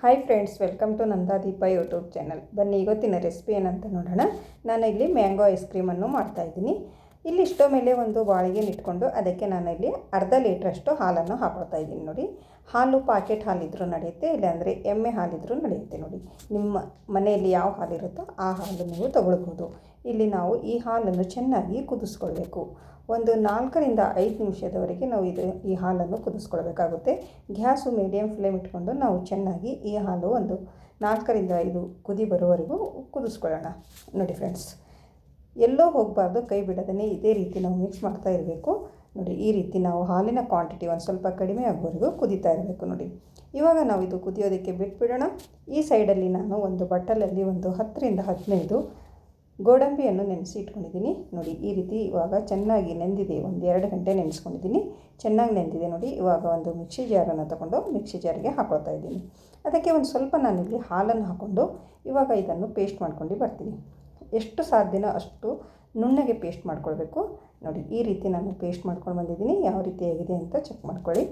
Hi friends, welcome to Nandadeepa YouTube channel. ಬನ್ನಿ ಇವತ್ತಿನ recipe ಏನಂತ ನೋಡೋಣ. ನಾನು ಇಲ್ಲಿ ಮ್ಯಾಂಗೋ ಐಸ್ ಕ್ರೀಮನ್ನು ಮಾಡ್ತಾಯಿದ್ದೀನಿ. ಇಲ್ಲಿ ಸ್ಟವ್ ಮೇಲೆ ಒಂದು ಬಾಳಿಗೆ ಇಟ್ಕೊಂಡು ಅದಕ್ಕೆ ನಾನು ಇಲ್ಲಿ ಅರ್ಧ ಲೀಟ್ರಷ್ಟು ಹಾಲನ್ನು ಹಾಕೊಳ್ತಾ ಇದ್ದೀನಿ. ನೋಡಿ, ಹಾಲು ಪಾಕೆಟ್ ಹಾಲಿದ್ರೂ ನಡೆಯುತ್ತೆ, ಇಲ್ಲಾಂದರೆ ಎಮ್ಮೆ ಹಾಲಿದ್ರೂ ನಡೆಯುತ್ತೆ. ನೋಡಿ, ನಿಮ್ಮ ಮನೆಯಲ್ಲಿ ಯಾವ ಹಾಲಿರುತ್ತೋ ಆ ಹಾಲು ನೀವು ತಗೊಳ್ಬೋದು. ಇಲ್ಲಿ ನಾವು ಈ ಹಾಲನ್ನು ಚೆನ್ನಾಗಿ ಕುದಿಸ್ಕೊಳ್ಬೇಕು. ಒಂದು 4 ರಿಂದ 5 ನಿಮಿಷದವರೆಗೆ ನಾವು ಈ ಹಾಲನ್ನು ಕುದಿಸ್ಕೊಳ್ಬೇಕಾಗುತ್ತೆ. ಗ್ಯಾಸು ಮೀಡಿಯಮ್ ಫ್ಲೇಮ್ ಇಟ್ಕೊಂಡು ನಾವು ಚೆನ್ನಾಗಿ ಈ ಹಾಲು ಒಂದು 4 ರಿಂದ 5 ಕುದಿ ಬರೋವರೆಗೂ ಕುದಿಸ್ಕೊಳ್ಳೋಣ. ನೋಡಿ ಫ್ರೆಂಡ್ಸ್, ಎಲ್ಲೋ ಹೋಗಬಾರ್ದು, ಕೈ ಬಿಡೋದನ್ನೇ ಇದೇ ರೀತಿ ನಾವು ಮಿಕ್ಸ್ ಮಾಡ್ತಾ ಇರಬೇಕು. ನೋಡಿ, ಈ ರೀತಿ ನಾವು ಹಾಲಿನ ಕ್ವಾಂಟಿಟಿ ಒಂದು ಸ್ವಲ್ಪ ಕಡಿಮೆ ಆಗೋವರೆಗೂ ಕುದೀತಾ ಇರಬೇಕು. ನೋಡಿ, ಇವಾಗ ನಾವು ಇದು ಕುದಿಯೋದಕ್ಕೆ ಬಿಟ್ಬಿಡೋಣ. ಈ ಸೈಡಲ್ಲಿ ನಾನು ಒಂದು ಬಟ್ಟಲಲ್ಲಿ ಒಂದು 10 ರಿಂದ 15 ಗೋಡಂಬಿಯನ್ನು ನೆನೆಸಿ ಇಟ್ಕೊಂಡಿದ್ದೀನಿ. ನೋಡಿ, ಈ ರೀತಿ ಇವಾಗ ಚೆನ್ನಾಗಿ ನೆಂದಿದೆ. ಒಂದು 2 ಗಂಟೆ ನೆನೆಸ್ಕೊಂಡಿದ್ದೀನಿ, ಚೆನ್ನಾಗಿ ನೆಂದಿದೆ. ನೋಡಿ, ಇವಾಗ ಒಂದು ಮಿಕ್ಸಿ ಜಾರನ್ನು ತಗೊಂಡು ಮಿಕ್ಸಿ ಜಾರಿಗೆ ಹಾಕೊಳ್ತಾ ಇದ್ದೀನಿ. ಅದಕ್ಕೆ ಒಂದು ಸ್ವಲ್ಪ ನಾನಿಲ್ಲಿ ಹಾಲನ್ನು ಹಾಕ್ಕೊಂಡು ಇವಾಗ ಇದನ್ನು ಪೇಸ್ಟ್ ಮಾಡ್ಕೊಂಡು ಬರ್ತೀನಿ. ಎಷ್ಟು ಸಾಧ್ಯನೋ ಅಷ್ಟು ನುಣ್ಣಗೆ ಪೇಸ್ಟ್ ಮಾಡ್ಕೊಳ್ಬೇಕು. ನೋಡಿ, ಈ ರೀತಿ ನಾನು ಪೇಸ್ಟ್ ಮಾಡ್ಕೊಂಡು ಬಂದಿದ್ದೀನಿ. ಯಾವ ರೀತಿ ಆಗಿದೆ ಅಂತ ಚೆಕ್ ಮಾಡ್ಕೊಳ್ಳಿ.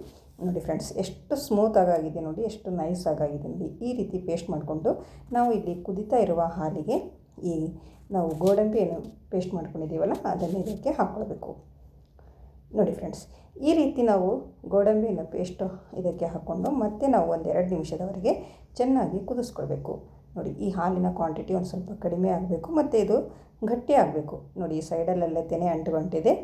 ನೋಡಿ ಫ್ರೆಂಡ್ಸ್, ಎಷ್ಟು ಸ್ಮೂತಾಗಿದೆ ನೋಡಿ, ಎಷ್ಟು ನೈಸ್ ಆಗಿದೆ ನೋಡಿ. ಈ ರೀತಿ ಪೇಸ್ಟ್ ಮಾಡಿಕೊಂಡು ನಾವು ಇಲ್ಲಿ ಕುದೀತಾ ಇರುವ ಹಾಲಿಗೆ ಈ ನಾವು ಗೋಡಂಬಿಯನ್ನು ಪೇಸ್ಟ್ ಮಾಡ್ಕೊಂಡಿದ್ದೀವಲ್ಲ ಅದನ್ನು ಇದಕ್ಕೆ ಹಾಕ್ಕೊಳ್ಬೇಕು. ನೋಡಿ ಫ್ರೆಂಡ್ಸ್, ಈ ರೀತಿ ನಾವು ಗೋಡಂಬಿಯನ್ನು ಪೇಸ್ಟು ಇದಕ್ಕೆ ಹಾಕ್ಕೊಂಡು ಮತ್ತೆ ನಾವು ಒಂದು 2 ನಿಮಿಷದವರೆಗೆ ಚೆನ್ನಾಗಿ ಕುದಿಸ್ಕೊಳ್ಬೇಕು. ನೋಡಿ, ಈ ಹಾಲಿನ ಕ್ವಾಂಟಿಟಿ ಒಂದು ಸ್ವಲ್ಪ ಕಡಿಮೆ ಆಗಬೇಕು ಮತ್ತು ಇದು ಗಟ್ಟಿ ಆಗಬೇಕು. ನೋಡಿ, ಈ ಸೈಡಲ್ಲೆಲ್ಲ ತೆನೆ ಅಂಟುಗಂಟಿದೆ,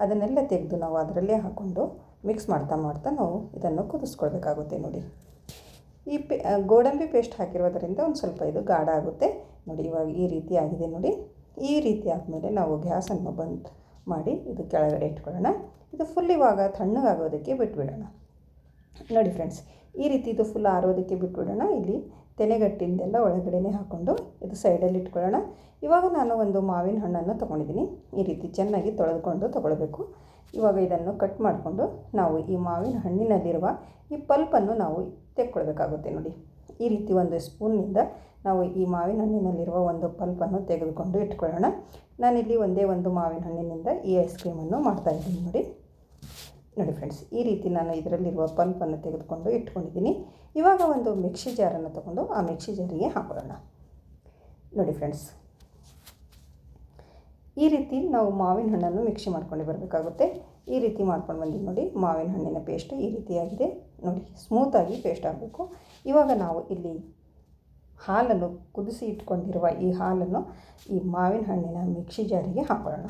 ಅದನ್ನೆಲ್ಲ ತೆಗೆದು ನಾವು ಅದರಲ್ಲೇ ಹಾಕ್ಕೊಂಡು ಮಿಕ್ಸ್ ಮಾಡ್ತಾ ನಾವು ಇದನ್ನು ಕುದಿಸ್ಕೊಳ್ಬೇಕಾಗುತ್ತೆ. ನೋಡಿ, ಈ ಗೋಡಂಬಿ ಪೇಸ್ಟ್ ಹಾಕಿರೋದರಿಂದ ಒಂದು ಸ್ವಲ್ಪ ಇದು ಗಾಢ ಆಗುತ್ತೆ. ನೋಡಿ, ಇವಾಗ ಈ ರೀತಿ ಆಗಿದೆ. ನೋಡಿ, ಈ ರೀತಿ ಆದಮೇಲೆ ನಾವು ಗ್ಯಾಸನ್ನು ಬಂದ್ ಮಾಡಿ ಇದು ಕೆಳಗಡೆ ಇಟ್ಕೊಳ್ಳೋಣ. ಇದು ಫುಲ್ ಇವಾಗ ತಣ್ಣಗಾಗೋದಕ್ಕೆ ಬಿಟ್ಬಿಡೋಣ. ನೋಡಿ ಫ್ರೆಂಡ್ಸ್, ಈ ರೀತಿ ಇದು ಫುಲ್ ಆರೋದಕ್ಕೆ ಬಿಟ್ಬಿಡೋಣ. ಇಲ್ಲಿ ತೆನೆಗಟ್ಟಿಂದೆಲ್ಲ ಒಳಗಡೆನೇ ಹಾಕ್ಕೊಂಡು ಇದು ಸೈಡಲ್ಲಿ ಇಟ್ಕೊಳ್ಳೋಣ. ಇವಾಗ ನಾನು ಒಂದು ಮಾವಿನ ಹಣ್ಣನ್ನು ತೊಗೊಂಡಿದ್ದೀನಿ. ಈ ರೀತಿ ಚೆನ್ನಾಗಿ ತೊಳೆದುಕೊಂಡು ತೊಗೊಳ್ಬೇಕು. ಇವಾಗ ಇದನ್ನು ಕಟ್ ಮಾಡಿಕೊಂಡು ನಾವು ಈ ಮಾವಿನ ಹಣ್ಣಿನಲ್ಲಿರುವ ಈ ಪಲ್ಪನ್ನು ನಾವು ತೆಕ್ಕೊಳ್ಬೇಕಾಗುತ್ತೆ. ನೋಡಿ, ಈ ರೀತಿ ಒಂದು ಸ್ಪೂನ್ನಿಂದ ನಾವು ಈ ಮಾವಿನ ಹಣ್ಣಿನಲ್ಲಿರುವ ಒಂದು ಪಲ್ಪನ್ನು ತೆಗೆದುಕೊಂಡು ಇಟ್ಕೊಳ್ಳೋಣ. ನಾನಿಲ್ಲಿ ಒಂದೇ ಒಂದು ಮಾವಿನ ಹಣ್ಣಿನಿಂದ ಈ ಐಸ್ ಕ್ರೀಮನ್ನು ಮಾಡ್ತಾಯಿದ್ದೀನಿ. ನೋಡಿ ಫ್ರೆಂಡ್ಸ್, ಈ ರೀತಿ ನಾನು ಇದರಲ್ಲಿರುವ ಪಲ್ಪನ್ನು ತೆಗೆದುಕೊಂಡು ಇಟ್ಕೊಂಡಿದ್ದೀನಿ. ಇವಾಗ ಒಂದು ಮಿಕ್ಸಿ ಜಾರನ್ನು ತಗೊಂಡು ಆ ಮಿಕ್ಸಿ ಜಾರಿಗೆ ಹಾಕೊಳ್ಳೋಣ. ನೋಡಿ ಫ್ರೆಂಡ್ಸ್, ಈ ರೀತಿ ನಾವು ಮಾವಿನ ಹಣ್ಣನ್ನು ಮಿಕ್ಸಿ ಮಾಡ್ಕೊಂಡು ಬರಬೇಕಾಗುತ್ತೆ. ಈ ರೀತಿ ಮಾಡ್ಕೊಂಡು ಬಂದಿದ್ದು ನೋಡಿ, ಮಾವಿನ ಹಣ್ಣಿನ ಪೇಸ್ಟ್ ಈ ರೀತಿಯಾಗಿದೆ. ನೋಡಿ, ಸ್ಮೂತಾಗಿ ಪೇಸ್ಟ್ ಆಗಬೇಕು. ಇವಾಗ ನಾವು ಇಲ್ಲಿ ಹಾಲನ್ನು ಕುದಿಸಿ ಇಟ್ಕೊಂಡಿರುವ ಈ ಹಾಲನ್ನು ಈ ಮಾವಿನ ಹಣ್ಣಿನ ಮಿಕ್ಸಿ ಜಾರಿಗೆ ಹಾಕೊಳ್ಳೋಣ.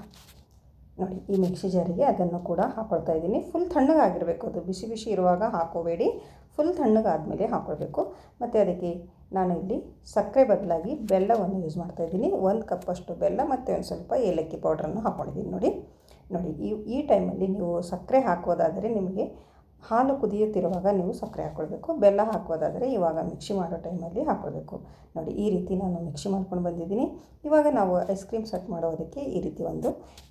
ನೋಡಿ, ಈ ಮಿಕ್ಸಿ ಜಾರಿಗೆ ಅದನ್ನು ಕೂಡ ಹಾಕ್ಕೊಳ್ತಾ ಇದ್ದೀನಿ. ಫುಲ್ ತಣ್ಣಗಾಗಿರಬೇಕು, ಅದು ಬಿಸಿ ಬಿಸಿ ಇರುವಾಗ ಹಾಕೋಬೇಡಿ, ಫುಲ್ ತಣ್ಣಗಾದಮೇಲೆ ಹಾಕ್ಕೊಳ್ಬೇಕು. ಮತ್ತು ಅದಕ್ಕೆ ನಾನು ಇಲ್ಲಿ ಸಕ್ಕರೆ ಬದಲಾಗಿ ಬೆಲ್ಲವನ್ನು ಯೂಸ್ ಮಾಡ್ತಾಯಿದ್ದೀನಿ. 1 ಕಪ್ಪಷ್ಟು ಬೆಲ್ಲ ಮತ್ತು ಒಂದು ಸ್ವಲ್ಪ ಏಲಕ್ಕಿ ಪೌಡ್ರನ್ನು ಹಾಕ್ಕೊಂಡಿದ್ದೀನಿ. ನೋಡಿ, ಈ ಟೈಮಲ್ಲಿ ನೀವು ಸಕ್ಕರೆ ಹಾಕೋದಾದರೆ ನಿಮಗೆ ಹಾಲು ಕುದಿಯುತ್ತಿರುವಾಗ ನೀವು ಸಕ್ಕರೆ ಹಾಕ್ಕೊಳ್ಬೇಕು. ಬೆಲ್ಲ ಹಾಕೋದಾದರೆ ಇವಾಗ ಮಿಕ್ಸಿ ಮಾಡೋ ಟೈಮಲ್ಲಿ ಹಾಕ್ಕೊಳ್ಬೇಕು. ನೋಡಿ, ಈ ರೀತಿ ನಾನು ಮಿಕ್ಸಿ ಮಾಡ್ಕೊಂಡು ಬಂದಿದ್ದೀನಿ. ಇವಾಗ ನಾವು ಐಸ್ ಕ್ರೀಮ್ ಸೆಟ್ ಮಾಡೋದಕ್ಕೆ ಈ ರೀತಿ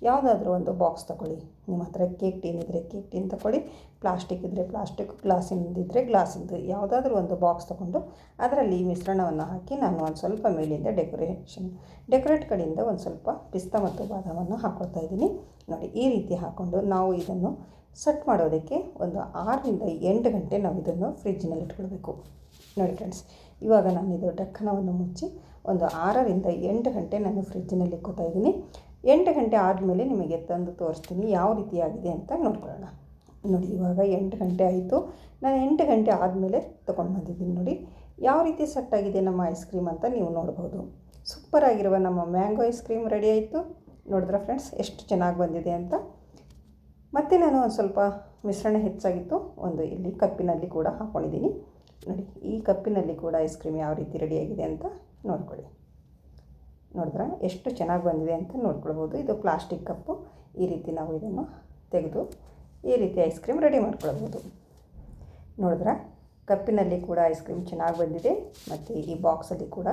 ಯಾವುದಾದ್ರೂ ಒಂದು ಬಾಕ್ಸ್ ತೊಗೊಳ್ಳಿ. ನಿಮ್ಮ ಹತ್ರ ಕೇಕ್ ಟೀನ್ ಇದ್ದರೆ ಕೇಕ್ ಟೀನ್ ತೊಗೊಳ್ಳಿ, ಪ್ಲಾಸ್ಟಿಕ್ ಇದ್ದರೆ ಪ್ಲಾಸ್ಟಿಕ್, ಗ್ಲಾಸಿಂದಿದ್ದರೆ ಗ್ಲಾಸಿಂದು ಯಾವುದಾದ್ರೂ ಒಂದು ಬಾಕ್ಸ್ ತೊಗೊಂಡು ಅದರಲ್ಲಿ ಮಿಶ್ರಣವನ್ನು ಹಾಕಿ ನಾನು ಒಂದು ಸ್ವಲ್ಪ ಮೇಲಿಂದ ಡೆಕೋರೇಟ್ ಕಡೆಯಿಂದ ಒಂದು ಸ್ವಲ್ಪ ಪಿಸ್ತಾ ಮತ್ತು ಬಾದಾಮನ್ನು ಹಾಕ್ಕೊಳ್ತಾ ಇದ್ದೀನಿ. ನೋಡಿ, ಈ ರೀತಿ ಹಾಕ್ಕೊಂಡು ನಾವು ಇದನ್ನು ಸೆಟ್ ಮಾಡೋದಕ್ಕೆ ಒಂದು 6 ರಿಂದ 8 ಗಂಟೆ ನಾವು ಇದನ್ನು ಫ್ರಿಜ್ಜಿನಲ್ಲಿ ಇಟ್ಕೊಳ್ಬೇಕು. ನೋಡಿ ಫ್ರೆಂಡ್ಸ್, ಇವಾಗ ನಾನು ಇದು ಢಕ್ಕನವನ್ನು ಮುಚ್ಚಿ ಒಂದು 6 ರಿಂದ 8 ಗಂಟೆ ನಾನು ಫ್ರಿಜ್ಜಿನಲ್ಲಿ ಇಟ್ಕೊತಾ ಇದ್ದೀನಿ. 8 ಗಂಟೆ ಆದಮೇಲೆ ನಿಮಗೆ ತಂದು ತೋರಿಸ್ತೀನಿ ಯಾವ ರೀತಿಯಾಗಿದೆ ಅಂತ ನೋಡ್ಕೊಳ್ಳೋಣ. ನೋಡಿ, ಇವಾಗ 8 ಗಂಟೆ ಆಯಿತು. ನಾನು 8 ಗಂಟೆ ಆದಮೇಲೆ ತೊಗೊಂಡು ಬಂದಿದ್ದೀನಿ. ನೋಡಿ, ಯಾವ ರೀತಿ ಸೆಟ್ ಆಗಿದೆ ನಮ್ಮ ಐಸ್ ಕ್ರೀಮ್ ಅಂತ ನೀವು ನೋಡ್ಬೋದು. ಸೂಪರಾಗಿರುವ ನಮ್ಮ ಮ್ಯಾಂಗೋ ಐಸ್ ಕ್ರೀಮ್ ರೆಡಿ ಆಯಿತು. ನೋಡಿದ್ರೆ ಫ್ರೆಂಡ್ಸ್, ಎಷ್ಟು ಚೆನ್ನಾಗಿ ಬಂದಿದೆ ಅಂತ. ಮತ್ತು ನಾನು ಒಂದು ಸ್ವಲ್ಪ ಮಿಶ್ರಣ ಹೆಚ್ಚಾಗಿತ್ತು, ಒಂದು ಇಲ್ಲಿ ಕಪ್ಪಿನಲ್ಲಿ ಕೂಡ ಹಾಕ್ಕೊಂಡಿದ್ದೀನಿ. ನೋಡಿ, ಈ ಕಪ್ಪಿನಲ್ಲಿ ಕೂಡ ಐಸ್ ಕ್ರೀಮ್ ಯಾವ ರೀತಿ ರೆಡಿಯಾಗಿದೆ ಅಂತ ನೋಡ್ಕೊಳ್ಳಿ. ನೋಡಿದ್ರೆ ಎಷ್ಟು ಚೆನ್ನಾಗಿ ಬಂದಿದೆ ಅಂತ ನೋಡ್ಕೊಳ್ಬೋದು. ಇದು ಪ್ಲಾಸ್ಟಿಕ್ ಕಪ್ಪು. ಈ ರೀತಿ ನಾವು ಇದನ್ನು ತೆಗೆದು ಈ ರೀತಿ ಐಸ್ ಕ್ರೀಮ್ ರೆಡಿ ಮಾಡ್ಕೊಳ್ಬೋದು. ನೋಡಿದ್ರೆ ಕಪ್ಪಿನಲ್ಲಿ ಕೂಡ ಐಸ್ ಕ್ರೀಮ್ ಚೆನ್ನಾಗಿ ಬಂದಿದೆ ಮತ್ತು ಈ ಬಾಕ್ಸಲ್ಲಿ ಕೂಡ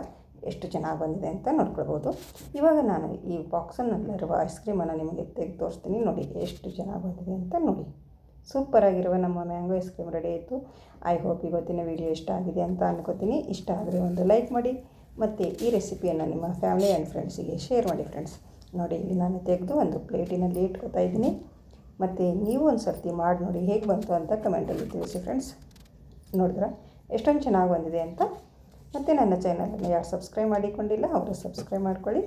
ಎಷ್ಟು ಚೆನ್ನಾಗಿ ಬಂದಿದೆ ಅಂತ ನೋಡ್ಕೊಳ್ಬೋದು. ಇವಾಗ ನಾನು ಈ ಬಾಕ್ಸನ್ನಲ್ಲಿರುವ ಐಸ್ ಕ್ರೀಮನ್ನು ನಿಮಗೆ ತೆಗೆದು ತೋರಿಸ್ತೀನಿ. ನೋಡಿ, ಎಷ್ಟು ಚೆನ್ನಾಗಿ ಬಂದಿದೆ ಅಂತ ನೋಡಿ. ಸೂಪರಾಗಿರುವ ನಮ್ಮ ಮ್ಯಾಂಗೋ ಐಸ್ ಕ್ರೀಮ್ ರೆಡಿ ಆಯಿತು. ಐ ಹೋಪ್ ಇವತ್ತಿನ ವಿಡಿಯೋ ಇಷ್ಟ ಆಗಿದೆ ಅಂತ ಅನ್ಕೋತೀನಿ. ಇಷ್ಟ ಆದರೆ ಒಂದು ಲೈಕ್ ಮಾಡಿ ಮತ್ತು ಈ ರೆಸಿಪಿಯನ್ನು ನಿಮ್ಮ ಫ್ಯಾಮಿಲಿ ಆ್ಯಂಡ್ ಫ್ರೆಂಡ್ಸಿಗೆ ಶೇರ್ ಮಾಡಿ ಫ್ರೆಂಡ್ಸ್. ನೋಡಿ, ಇಲ್ಲಿ ನಾನು ತೆಗೆದು ಒಂದು ಪ್ಲೇಟಿನಲ್ಲಿ ಇಟ್ಕೊತಾ ಇದ್ದೀನಿ. ಮತ್ತು ನೀವು ಒಂದು ಸರ್ತಿ ಮಾಡಿ ನೋಡಿ ಹೇಗೆ ಬಂತು ಅಂತ ಕಮೆಂಟಲ್ಲಿ ತಿಳಿಸಿ ಫ್ರೆಂಡ್ಸ್. ನೋಡಿದ್ರೆ ಎಷ್ಟೊಂದು ಚೆನ್ನಾಗಿ ಬಂದಿದೆ ಅಂತ. ಮತ್ತು ನನ್ನ ಚಾನಲನ್ನು ಯಾರು ಸಬ್ಸ್ಕ್ರೈಬ್ ಮಾಡಿಕೊಂಡಿಲ್ಲ ಅವರು ಸಬ್ಸ್ಕ್ರೈಬ್ ಮಾಡ್ಕೊಳ್ಳಿ.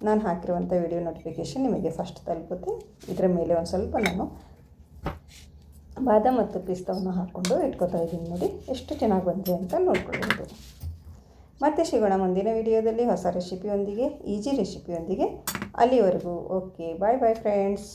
ನಾನು ಹಾಕಿರುವಂಥ ವಿಡಿಯೋ ನೋಟಿಫಿಕೇಷನ್ ನಿಮಗೆ ಫಸ್ಟ್ ತಲುಪುತ್ತೆ. ಇದರ ಮೇಲೆ ಒಂದು ಸ್ವಲ್ಪ ನಾನು ಬಾದಾಮ್ ಮತ್ತು ಪಿಸ್ತಾವನ್ನು ಹಾಕ್ಕೊಂಡು ಇಟ್ಕೋತಾ ಇದ್ದೀನಿ. ನೋಡಿ ಎಷ್ಟು ಚೆನ್ನಾಗಿ ಬಂದಿದೆ ಅಂತ ನೋಡ್ಕೊಳ್ಬೋದು. ಮತ್ತೆ ಸಿಗೋಣ ಮುಂದಿನ ವಿಡಿಯೋದಲ್ಲಿ ಹೊಸ ರೆಸಿಪಿಯೊಂದಿಗೆ, ಈಜಿ ರೆಸಿಪಿಯೊಂದಿಗೆ. ಅಲ್ಲಿವರೆಗೂ ಓಕೆ, ಬಾಯ್ ಬಾಯ್ ಫ್ರೆಂಡ್ಸ್.